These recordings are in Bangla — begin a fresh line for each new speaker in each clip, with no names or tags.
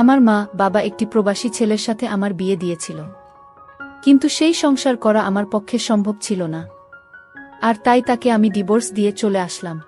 আমার মা বাবা একটি প্রবাসী ছেলের সাথে আমার বিয়ে দিয়েছিল, কিন্তু সেই সংসার করা আমার পক্ষে সম্ভব ছিল না, আর তাই তাকে আমি ডিভোর্স দিয়ে চলে আসলাম।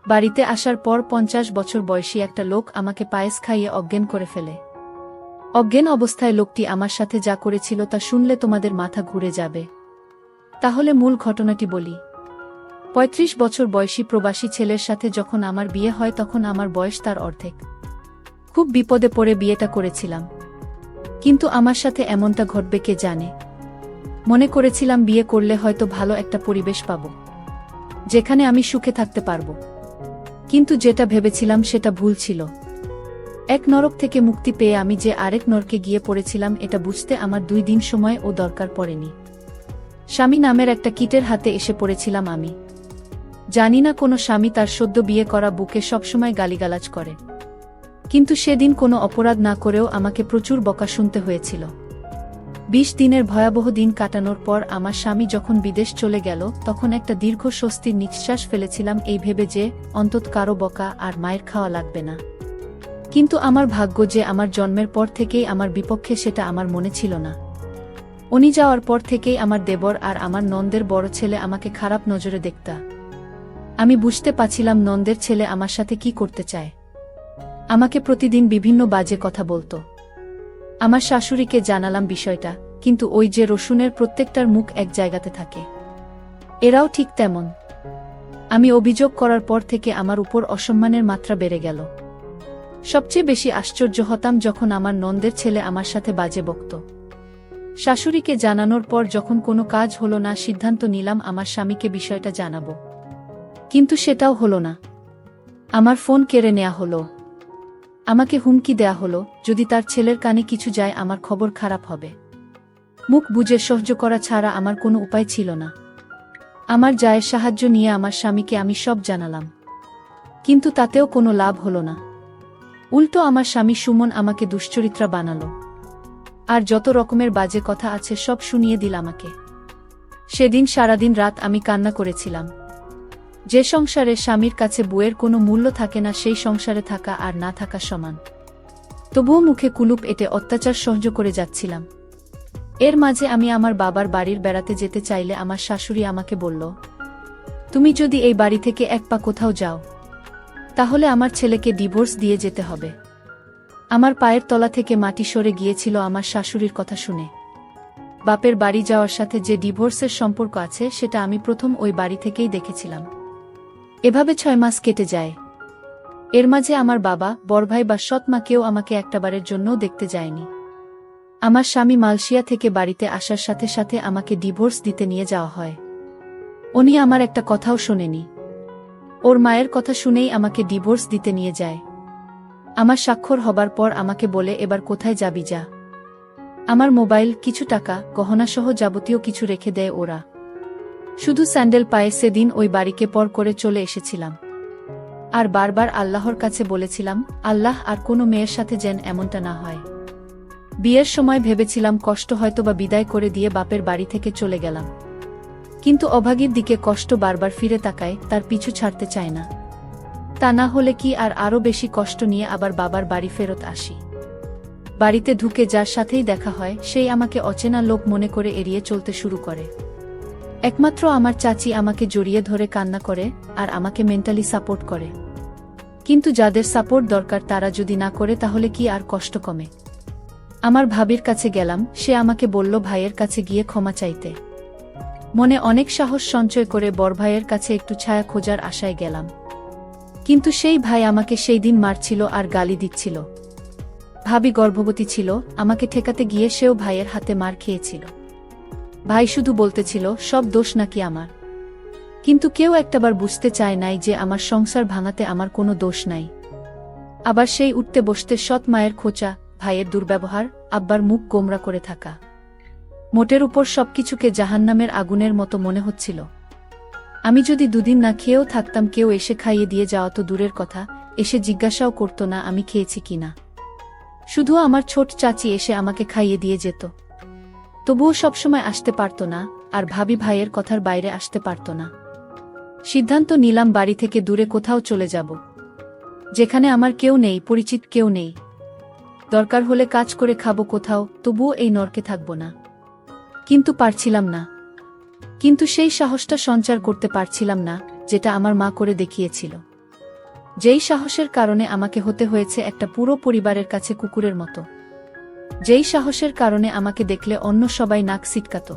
বাড়িতে আসার পর 50 বছর বয়সী একটা লোক আমাকে পায়েস খাইয়ে অজ্ঞান করে ফেলে। অজ্ঞান অবস্থায় লোকটি আমার সাথে যা করেছিল তা শুনলে তোমাদের মাথা ঘুরে যাবে। তাহলে মূল ঘটনাটি বলি। 35 বছর বয়সী প্রবাসী ছেলের সাথে যখন আমার বিয়ে হয় তখন আমার বয়স তার অর্ধেক। খুব বিপদে পড়ে বিয়েটা করেছিলাম, কিন্তু আমার সাথে এমনটা ঘটবে কে জানে। মনে করেছিলাম বিয়ে করলে হয়তো ভালো একটা পরিবেশ পাব, যেখানে আমি সুখে থাকতে পারব, কিন্তু যেটা ভেবেছিলাম সেটা ভুল ছিল। এক নরক থেকে মুক্তি পেয়ে আমি যে আরেক নরকে গিয়ে পড়েছিলাম এটা বুঝতে আমার 2 দিন সময় ও দরকার পড়েনি। স্বামী নামের একটা কীটের হাতে এসে পড়েছিলাম আমি। জানি না কোনো স্বামী তার সদ্য বিয়ে করা বুকে সবসময় গালিগালাজ করে, কিন্তু সেদিন কোনো অপরাধ না করেও আমাকে প্রচুর বকা শুনতে হয়েছিল। 20 দিনের ভয়াবহ দিন কাটানোর পর আমার স্বামী যখন বিদেশ চলে গেল তখন একটা দীর্ঘ স্বস্তির নিঃশ্বাস ফেলেছিলাম, এই ভেবে যে অন্তত কারো বকা আর মায়ের খাওয়া লাগবে না। কিন্তু আমার ভাগ্য যে আমার জন্মের পর থেকেই আমার বিপক্ষে সেটা আমার মনে ছিল না। উনি যাওয়ার পর থেকেই আমার দেবর আর আমার নন্দের বড় ছেলে আমাকে খারাপ নজরে দেখতা। আমি বুঝতে পারছিলাম নন্দের ছেলে আমার সাথে কি করতে চায়। আমাকে প্রতিদিন বিভিন্ন বাজে কথা বলতো। আমার শাশুড়িকে জানালাম বিষয়টা, কিন্তু ওই যে রসুনের প্রত্যেকটার মুখ এক জায়গাতে থাকে, এরাও ঠিক তেমন। আমি অভিযোগ করার পর থেকে আমার উপর অসম্মানের মাত্রা বেড়ে গেল। সবচেয়ে বেশি আশ্চর্য হতাম যখন আমার নন্দের ছেলে আমার সাথে বাজে বকত। শাশুড়িকে জানানোর পর যখন কোনো কাজ হলো না, সিদ্ধান্ত নিলাম আমার স্বামীকে বিষয়টা জানাবো, কিন্তু সেটাও হলো না। আমার ফোন কেড়ে নেওয়া হলো। আমাকে হুমকি দেয়া হলো, যদি তার ছেলের কানে কিছু যায় আমার খবর খারাপ হবে। মুখ বুজে সহ্য করা ছাড়া আমার কোনো উপায় ছিল না। আমার জায়ের সাহায্য নিয়ে আমার স্বামীকে আমি সব জানালাম, কিন্তু তাতেও কোনো লাভ হলো না। উল্টো আমার স্বামী সুমন আমাকে দুশ্চরিত্রা বানালো, আর যত রকমের বাজে কথা আছে সব শুনিয়ে দিল আমাকে। সেদিন সারাদিন রাত আমি কান্না করেছিলাম। যে সংসারে স্বামীর কাছে বউয়ের কোনো মূল্য থাকে না, সেই সংসারে থাকা আর না থাকা সমান। তবুও মুখে কুলুপ এঁটে অত্যাচার সহ্য করে যাচ্ছিলাম। এর মাঝে আমি আমার বাবার বাড়ির বেড়াতে যেতে চাইলে আমার শাশুড়ি আমাকে বলল, তুমি যদি এই বাড়ি থেকে এক পা কোথাও যাও তাহলে আমার ছেলেকে ডিভোর্স দিয়ে যেতে হবে। আমার পায়ের তলা থেকে মাটি সরে গিয়েছিল আমার শাশুড়ির কথা শুনে। বাপের বাড়ি যাওয়ার সাথে যে ডিভোর্সের সম্পর্ক আছে সেটা আমি প্রথম ওই বাড়ি থেকেই দেখেছিলাম। এভাবে 6 মাস কেটে যায়। এর মাঝে আমার বাবা, বড়ভাই বা সৎ মা কেউ আমাকে একটাবারের জন্যও দেখতে যায়নি। আমার স্বামী মালয়েশিয়া থেকে বাড়িতে আসার সাথে সাথে আমাকে ডিভোর্স দিতে নিয়ে যাওয়া হয়। উনি আমার একটা কথাও শোনেনি। ওর মায়ের কথা শুনেই আমাকে ডিভোর্স দিতে নিয়ে যায়। আমার স্বাক্ষর হবার পর আমাকে বলে, এবার কোথায় যাবি যা। আমার মোবাইল, কিছু টাকা, গহনাসহ যাবতীয় কিছু রেখে দেয় ওরা। শুধু স্যান্ডেল পায়ে সেদিন ওই বাড়িকে পর করে চলে এসেছিলাম, আর বারবার আল্লাহর কাছে বলেছিলাম, আল্লাহ আর কোনো মেয়ের সাথে যেন এমনটা না হয়। বিয়ের সময় ভেবেছিলাম কষ্ট হয়তোবা বিদায় করে দিয়ে বাপের বাড়ি থেকে চলে গেলাম, কিন্তু অভাগীর দিকে কষ্ট বারবার ফিরে তাকায়, তার পিছু ছাড়তে চায় না। তা না হলে কি আর আরও বেশি কষ্ট নিয়ে আবার বাবার বাড়ি ফেরত আসি। বাড়িতে ঢুকে যার সাথেই দেখা হয় সেই আমাকে অচেনা লোক মনে করে এড়িয়ে চলতে শুরু করে। একমাত্র আমার চাচি আমাকে জড়িয়ে ধরে কান্না করে আর আমাকে মেন্টালি সাপোর্ট করে। কিন্তু যাদের সাপোর্ট দরকার তারা যদি না করে তাহলে কি আর কষ্ট কমে? আমার ভাবির কাছে গেলাম, সে আমাকে বলল ভাইয়ের কাছে গিয়ে ক্ষমা চাইতে। মনে অনেক সাহস সঞ্চয় করে বড় ভাইয়ের কাছে একটু ছায়া খোঁজার আশায় গেলাম, কিন্তু সেই ভাই আমাকে সেই দিন মারছিল আর গালি দিচ্ছিল। ভাবি গর্ভবতী ছিল, আমাকে ঠেকাতে গিয়ে সেও ভাইয়ের হাতে মার খেয়েছিল। ভাই শুধু বলতেছিল সব দোষ নাকি আমার, কিন্তু কেউ একটাবার বুঝতে চায় নাই যে আমার সংসার ভাঙাতে আমার কোনো দোষ নাই। আবার সেই উঠতে বসতে সৎ মায়ের খোঁচা, ভাইয়ের দুর্ব্যবহার, আব্বার মুখ গোমরা করে থাকা, মোটের উপর সবকিছুকে জাহান্নামের আগুনের মতো মনে হচ্ছিল। আমি যদি 2 দিন না খেয়েও থাকতাম কেউ এসে খাইয়ে দিয়ে যাওয়া তো দূরের কথা, এসে জিজ্ঞাসাও করতো না আমি খেয়েছি কিনা। শুধু আমার ছোট চাচি এসে আমাকে খাইয়ে দিয়ে যেত। তবুও সবসময় আসতে পারত না, আর ভাবি ভাইয়ের কথার বাইরে আসতে পারত না। সিদ্ধান্ত নিলাম বাড়ি থেকে দূরে কোথাও চলে যাব, যেখানে আমার কেউ নেই, পরিচিত কেউ নেই। দরকার হলে কাজ করে খাবো কোথাও, তবুও এই নরকে থাকব না। কিন্তু পারছিলাম না। কিন্তু সেই সাহসটা সঞ্চার করতে পারছিলাম না, যেটা আমার মা করে দেখিয়েছিল। যেই সাহসের কারণে আমাকে হতে হয়েছে একটা পুরো পরিবারের কাছে কুকুরের মতো। যেই সাহসের কারণে আমাকে দেখলে অন্য সবাই নাক সিটকাত।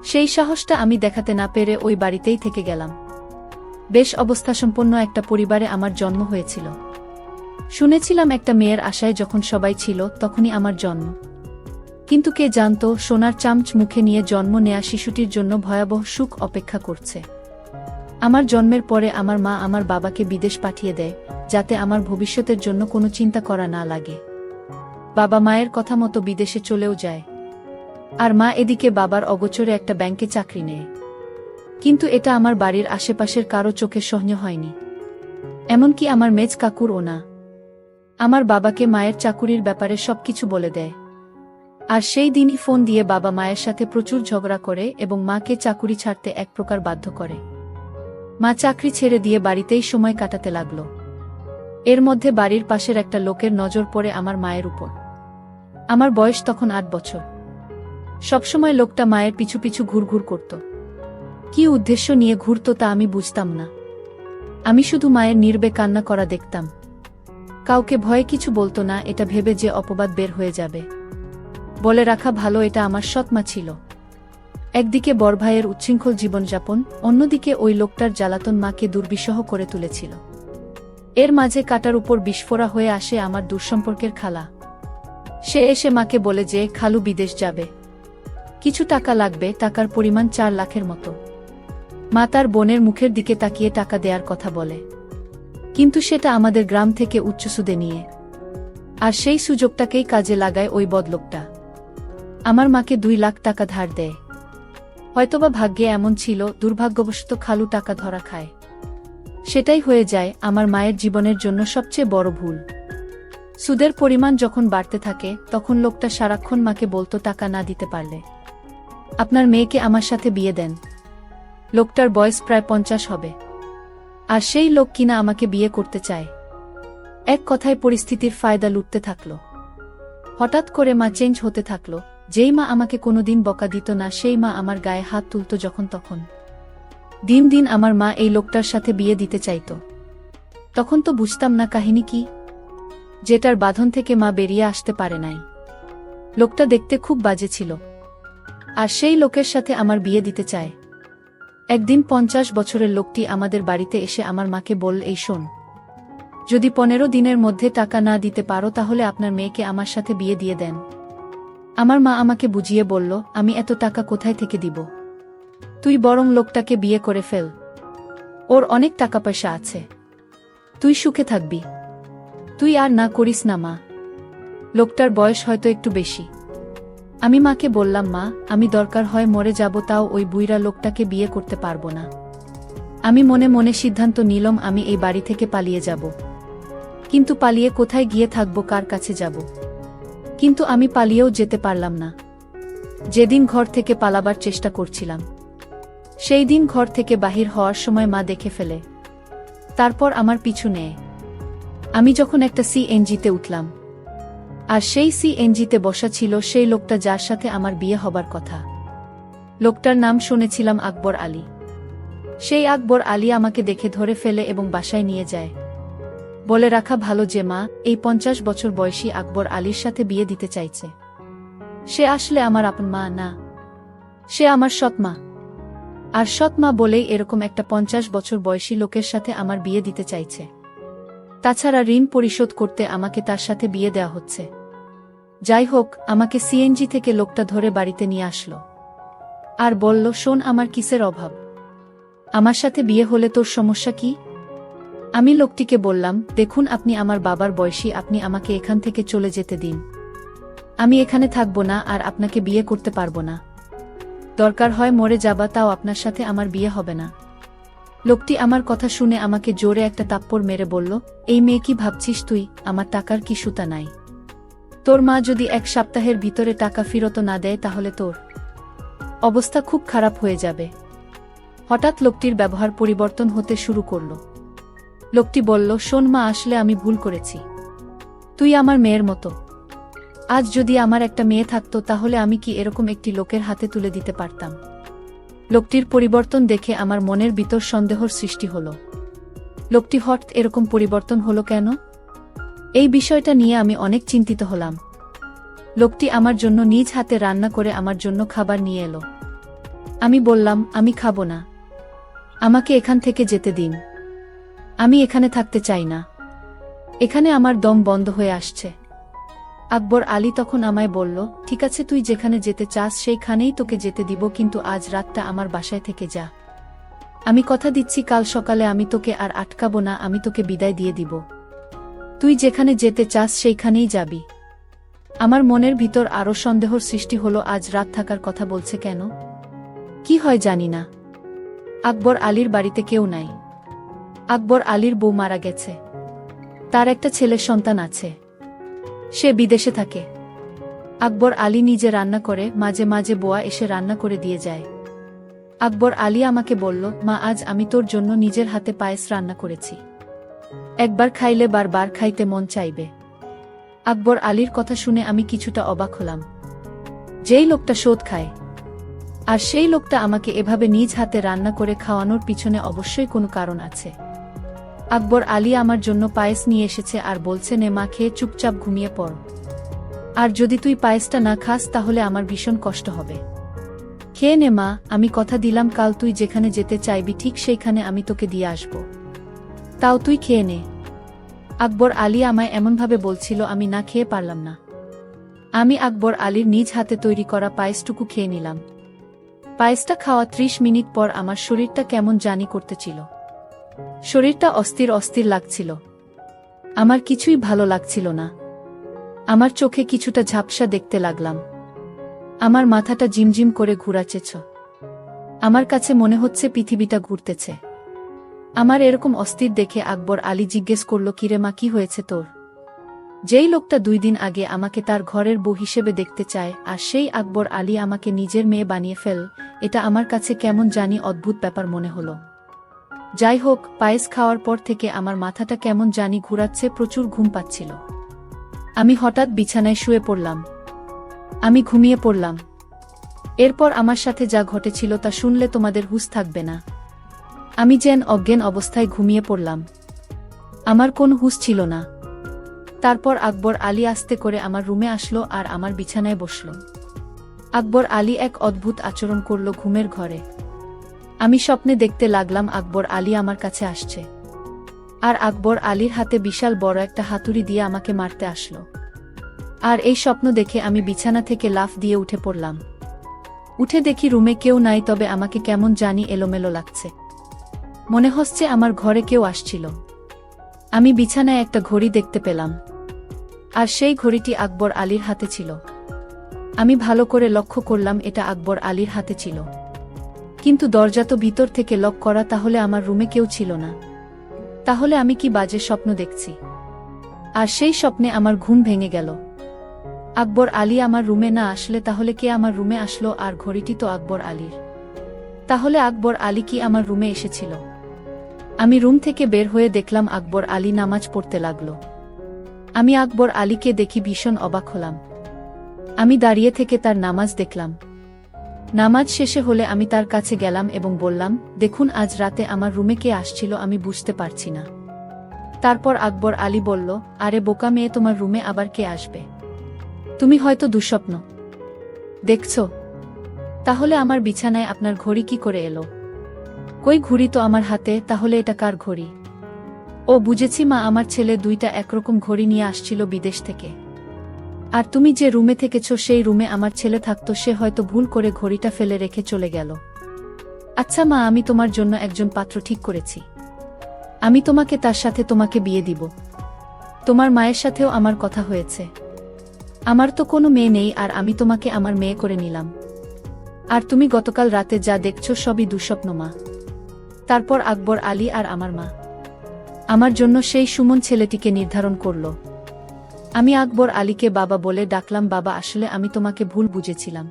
সেই সাহসটা আমি দেখাতে না পেরে ওই বাড়িতেই থেকে গেলাম। বেশ অবস্থাসম্পন্ন একটা পরিবারে আমার জন্ম হয়েছিল। শুনেছিলাম একটা মেয়ের আশায় যখন সবাই ছিল তখনই আমার জন্ম। কিন্তু কে জানতো সোনার চামচ মুখে নিয়ে জন্ম নেয়া শিশুটির জন্য ভয়াবহ সুখ অপেক্ষা করছে। আমার জন্মের পরে আমার মা আমার বাবাকে বিদেশ পাঠিয়ে দেয়, যাতে আমার ভবিষ্যতের জন্য কোনো চিন্তা করা না লাগে। বাবা মায়ের কথা মতো বিদেশে চলেও যায়। আর মা এদিকে বাবার অগোচরে একটা ব্যাংকে চাকরি নেয়। কিন্তু এটা আমার বাড়ির আশেপাশের কারো চোখে সহ্য হয়নি, এমনকি আমার মেজ কাকুরও না। আমার বাবাকে মায়ের চাকুরির ব্যাপারে সবকিছু বলে দেয়। আর সেই দিনই ফোন দিয়ে বাবা মায়ের সাথে প্রচুর ঝগড়া করে এবং মাকে চাকুরি ছাড়তে এক প্রকার বাধ্য করে। মা চাকরি ছেড়ে দিয়ে বাড়িতেই সময় কাটাতে লাগল। এর মধ্যে বাড়ির পাশের একটা লোকের নজর পড়ে আমার মায়ের উপর। আমার বয়স তখন 8 বছর। সবসময় লোকটা মায়ের পিছু পিছু ঘুরঘুর করত। কি উদ্দেশ্য নিয়ে ঘুরত তা আমি বুঝতাম না। আমি শুধু মায়ের নির্বে কান্না করা দেখতাম। কাউকে ভয়ে কিছু বলতো না, এটা ভেবে যে অপবাদ বের হয়ে যাবে। বলে রাখা ভালো, এটা আমার সৎমা ছিল। একদিকে বড় ভাইয়ের উচ্ছৃঙ্খল জীবনযাপন, অন্যদিকে ওই লোকটার জ্বালাতন মাকে দুর্বিষহ করে তুলেছিল। এর মাঝে কাটার উপর বিস্ফোরা হয়ে আসে আমার দূরসম্পর্কের খালা। সে এসে মাকে বলে যে খালু বিদেশ যাবে, কিছু টাকা লাগবে, টাকার পরিমাণ 4 লাখের মতো। মা তার বোনের মুখের দিকে তাকিয়ে টাকা দেওয়ার কথা বলে, কিন্তু সেটা আমাদের গ্রাম থেকে উচ্চ সুদে নিয়ে। আর সেই সুযোগটাকেই কাজে লাগায় ওই বদলোকটা। আমার মাকে 2 লাখ টাকা ধার দেয়। হয়তোবা ভাগ্যে এমন ছিল, দুর্ভাগ্যবশত খালু টাকা ধরা খায়। সেটাই হয়ে যায় আমার মায়ের জীবনের জন্য সবচেয়ে বড় ভুল। সুদের পরিমাণ যখন বাড়তে থাকে তখন লোকটা সারাক্ষণ মাকে বলতো টাকা না দিতে পারলে আপনার মেয়েকে আমার সাথে বিয়ে দেন। লোকটার বয়স প্রায় 50 হবে। আর সেই লোক কিনা আমাকে বিয়ে করতে চায়। এক কথায় পরিস্থিতির ফায়দা লুটতে থাকল। হঠাৎ করে মা চেঞ্জ হতে থাকল। যেই মা আমাকে কোনোদিন বকা দিত না, সেই মা আমার গায়ে হাত তুলত যখন তখন। দিন দিন আমার মা এই লোকটার সাথে বিয়ে দিতে চাইত। তখন তো বুঝতাম না কাহিনী কি, যেটার বাঁধন থেকে মা বেরিয়ে আসতে পারে নাই। লোকটা দেখতে খুব বাজে ছিল, আর সেই লোকের সাথে আমার বিয়ে দিতে চায়। একদিন 50 বছরের লোকটি আমাদের বাড়িতে এসে আমার মাকে বলল, এই শোন, যদি 15 দিনের মধ্যে টাকা না দিতে পারো তাহলে আপনার মেয়েকে আমার সাথে বিয়ে দিয়ে দেন। আমার মা আমাকে বুঝিয়ে বলল, আমি এত টাকা কোথায় থেকে দিব? তুই বরং লোকটাকে বিয়ে করে ফেল, ওর অনেক টাকা পয়সা আছে, তুই সুখে থাকবি। তুই আর না করিস না মা। লোকটার বয়স হয়তো একটু বেশি। আমি মাকে বললাম, মা, আমি দরকার হয় মরে যাব, তাও ওই বুইড়া লোকটাকে বিয়ে করতে পারবো না। আমি মনে মনে সিদ্ধান্ত নিলাম আমি এই বাড়ি থেকে পালিয়ে যাব। কিন্তু পালিয়ে কোথায় গিয়ে থাকবো, কার কাছে যাব? কিন্তু আমি পালিয়েও যেতে পারলাম না। যেদিন ঘর থেকে পালাবার চেষ্টা করছিলাম, সেই দিন ঘর থেকে বাহির হওয়ার সময় মা দেখে ফেলে। তারপর আমার পিছু নেয়। আমি যখন একটা সিএনজিতে উঠলাম, আর সেই সিএনজিতে বসা ছিল সেই লোকটা যার সাথে আমার বিয়ে হবার কথা। লোকটার নাম শুনেছিলাম আকবর আলী। সেই আকবর আলী আমাকে দেখে ধরে ফেলে এবং বাসায় নিয়ে যায়। বলে রাখা ভালো যে মা এই 50 বছর বয়সী আকবর আলীর সাথে বিয়ে দিতে চাইছে। সে আসলে আমার আপন মা না, সে আমার সৎমা। আর সৎমা বলেই এরকম একটা 50 বছর বয়সী লোকের সাথে আমার বিয়ে দিতে চাইছে। তাছাড়া ঋণ পরিশোধ করতে আমাকে তার সাথে বিয়ে দেওয়া হচ্ছে। যাই হোক, আমাকে সিএনজি থেকে লোকটা ধরে বাড়িতে নিয়ে আসলো আর বলল, শোন, আমার কিসের অভাব? আমার সাথে বিয়ে হলে তোর সমস্যা কি? আমি লোকটিকে বললাম, দেখুন, আপনি আমার বাবার বয়সী, আপনি আমাকে এখান থেকে চলে যেতে দিন। আমি এখানে থাকবো না আর আপনাকে বিয়ে করতে পারবো না। দরকার হয় মরে যাবা, তাও আপনার সাথে আমার বিয়ে হবে না। লোকটি আমার কথা শুনে আমাকে জোরে একটা তাপ্পড় মেরে বলল, এই মেয়ে, কি ভাবছিস তুই? আমার টাকার কি সুতা নাই? তোর মা যদি 1 সপ্তাহের ভিতরে টাকা ফেরত না দেয় তাহলে তোর অবস্থা খুব খারাপ হয়ে যাবে। হঠাৎ লোকটির ব্যবহার পরিবর্তন হতে শুরু করল। লোকটি বলল, শোন মা, আসলে আমি ভুল করেছি। তুই আমার মেয়ের মতো। আজ যদি আমার একটা মেয়ে থাকতো তাহলে আমি কি এরকম একটি লোকের হাতে তুলে দিতে পারতাম? লোকটির পরিবর্তন দেখে আমার মনের ভিতর সন্দেহর সৃষ্টি হলো। লোকটি হঠাৎ এরকম পরিবর্তন হলো কেন? এই বিষয়টা নিয়ে আমি অনেক চিন্তিত হলাম। লোকটি আমার জন্য নিজ হাতে রান্না করে আমার জন্য খাবার নিয়ে এলো। আমি বললাম, আমি খাবো না, আমাকে এখান থেকে যেতে দিন, আমি এখানে থাকতে চাই না, এখানে আমার দম বন্ধ হয়ে আসছে। আকবর আলী তখন আমায় বলল, ঠিক আছে, তুই যেখানে যেতে চাস সেইখানেই তোকে যেতে দিব, কিন্তু আজ রাতটা আমার বাসায় থেকে যা। আমি কথা দিচ্ছি কাল সকালে আমি তোকে আর আটকাবো না, আমি তোকে বিদায় দিয়ে দিব। তুই যেখানে যেতে চাস সেইখানেই যাবি। আমার মনের ভিতর আরও সন্দেহর সৃষ্টি হলো, আজ রাত থাকার কথা বলছে কেন? কি হয় জানি না। আকবর আলীর বাড়িতে কেউ নাই। আকবর আলীর বউ মারা গেছে। তার একটা ছেলে সন্তান আছে, সে বিদেশে থাকে। আকবর আলী নিজে রান্না করে, মাঝে মাঝে বোয়া এসে রান্না করে দিয়ে যায়। আকবর আলী আমাকে বলল, মা, আজ আমি তোর জন্য নিজের হাতে পায়েস রান্না করেছি, একবার খাইলে বারবার খাইতে মন চাইবে। আকবর আলীর কথা শুনে আমি কিছুটা অবাক হলাম। যেই লোকটা সুদ খায়, আর সেই লোকটা আমাকে এভাবে নিজ হাতে রান্না করে খাওয়ানোর পিছনে অবশ্যই কোনো কারণ আছে। আকবর আলী আমার জন্য পায়েস নিয়ে এসেছে আর বলছে, নে মা, খেয়ে চুপচাপ ঘুমিয়ে পড়। আর যদি তুই পায়েসটা না খাস তাহলে আমার ভীষণ কষ্ট হবে। খেয়ে নে মা, আমি কথা দিলাম কাল তুই যেখানে যেতে চাইবি ঠিক সেইখানে আমি তোকে দিয়ে আসব। তাও তুই খেয়ে নে। আকবর আলী আমায় এমনভাবে বলছিল, আমি না খেয়ে পারলাম না। আমি আকবর আলীর নিজ হাতে তৈরি করা পায়েসটুকু খেয়ে নিলাম। পায়েসটা খাওয়া 30 মিনিট পর আমার শরীরটা কেমন জানি করতেছিল। শরীরটা অস্থির অস্থির লাগছিল। আমার কিছুই ভালো লাগছিল না। আমার চোখে কিছুটা ঝাপসা দেখতে লাগলাম। আমার মাথাটা জিমজিম করে ঘুরাচ্ছেছ। আমার কাছে মনে হচ্ছে পৃথিবীটা ঘুরতেছে। আমার এরকম অস্থির দেখে আকবর আলী জিজ্ঞেস করল, কিরে মা, কি হয়েছে তোর? যেই লোকটা 2 দিন আগে আমাকে তার ঘরের বউ হিসেবে দেখতে চায়, আর সেই আকবর আলী আমাকে নিজের মেয়ে বানিয়ে ফেল, এটা আমার কাছে কেমন জানি অদ্ভুত ব্যাপার মনে হলো। যাই হোক, পায়েস খাওয়ার পর থেকে আমার মাথাটা কেমন জানি ঘুরাচ্ছে, প্রচুর ঘুম পাচ্ছিল। আমি হঠাৎ বিছানায় শুয়ে পড়লাম। আমি ঘুমিয়ে পড়লাম। এরপর আমার সাথে যা ঘটেছিল তা শুনলে তোমাদের হুঁশ থাকবে না। আমি যেন অজ্ঞান অবস্থায় ঘুমিয়ে পড়লাম। আমার কোনো হুঁশ ছিল না। তারপর আকবর আলী আস্তে করে আমার রুমে আসলো আর আমার বিছানায় বসল। আকবর আলী এক অদ্ভুত আচরণ করল ঘুমের ঘরে। আমি স্বপ্নে দেখতে লাগলাম আকবর আলী আমার কাছে আসছে, আর আকবর আলীর হাতে বিশাল বড় একটা হাতুড়ি দিয়ে আমাকে মারতে আসলো। আর এই স্বপ্ন দেখে আমি বিছানা থেকে লাফ দিয়ে উঠে পড়লাম। উঠে দেখি রুমে কেউ নাই, তবে আমাকে কেমন জানি এলোমেলো লাগছে। মনে হচ্ছে আমার ঘরে কেউ আসছিল। আমি বিছানায় একটা ঘড়ি দেখতে পেলাম, আর সেই ঘড়িটি আকবর আলীর হাতে ছিল। আমি ভালো করে লক্ষ্য করলাম এটা আকবর আলীর হাতে ছিল, কিন্তু দরজা তো ভিতর থেকে লক করা, তাহলে আমার রুমে কেউ ছিল না। তাহলে আমি কি বাজে স্বপ্ন দেখছি? আর সেই স্বপ্নে আমার ঘুম ভেঙে গেল। আকবর আলী আমার রুমে না আসলে তাহলে কে আমার রুমে আসলো? আর ঘড়িটি তো আকবর আলীর। তাহলে আকবর আলী কি আমার রুমে এসেছিল? আমি রুম থেকে বের হয়ে দেখলাম আকবর আলী নামাজ পড়তে লাগলো। আমি আকবর আলীকে দেখি ভীষণ অবাক হলাম। আমি দাঁড়িয়ে থেকে তার নামাজ দেখলাম। নামাজ শেষে হলে আমি তার কাছে গেলাম এবং বললাম, দেখুন, আজ রাতে আমার রুমে কে আসছিল আমি বুঝতে পারছি না। তারপর আকবর আলী বলল, আরে বোকা মেয়ে, তোমার রুমে আবার কে আসবে? তুমি হয়তো দুঃস্বপ্ন দেখছ। তাহলে আমার বিছানায় আপনার ঘড়ি কি করে এলো? কই, ঘড়ি তো আমার হাতে, তাহলে এটা কার ঘড়ি? ও বুঝেছি মা, আমার ছেলে 2টা একরকম ঘড়ি নিয়ে আসছিল বিদেশ থেকে। আর তুমি যে রুমে থেকেছ সেই রুমে আমার ছেলে থাকতো, সে হয়তো ভুল করে ঘড়িটা ফেলে রেখে চলে গেল। আচ্ছা মা, আমি তোমার জন্য একজন পাত্র ঠিক করেছি। আমি তোমাকে তার সাথে তোমাকে বিয়ে দিব। তোমার মায়ের সাথেও আমার কথা হয়েছে। আমার তো কোনো মেয়ে নেই, আর আমি তোমাকে আমার মেয়ে করে নিলাম। আর তুমি গতকাল রাতে যা দেখছো সবই দুঃস্বপ্ন মা। তারপর আকবর আলী আর আমার মা আমার জন্য সেই সুমন ছেলেটিকে নির্ধারণ করল। আমি আকবর আলীকে বাবা বলে ডাকলাম। বাবা, আসলে আমি তোমাকে ভুল বুঝেছিলাম।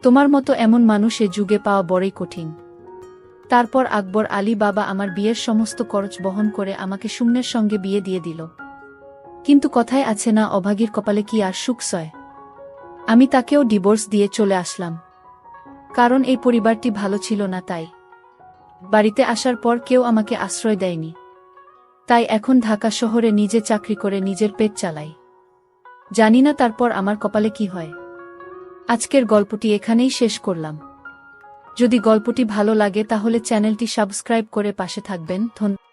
তোমার মতো এমন মানুষ এ যুগে পাওয়া বড়ই কঠিন। তারপর আকবর আলী বাবা আমার বিয়ের সমস্ত খরচ বহন করে আমাকে সুমনের সঙ্গে বিয়ে দিয়ে দিল। কিন্তু কথায় আছে না, অভাগীর কপালে কি আর সুখ সয়। আমি তাকেও ডিভোর্স দিয়ে চলে আসলাম, কারণ এই পরিবারটি ভালো ছিল না। তাই বাড়িতে আসার পর কেউ আমাকে আশ্রয় দেয়নি। তাই এখন ঢাকা শহরে নিজে চাকরি করে নিজের পেট চালাই। জানি না তারপর আমার কপালে কি হয়। আজকের গল্পটি এখানেই শেষ করলাম। যদি গল্পটি ভালো লাগে তাহলে চ্যানেলটি সাবস্ক্রাইব করে পাশে থাকবেন। ধন্যবাদ।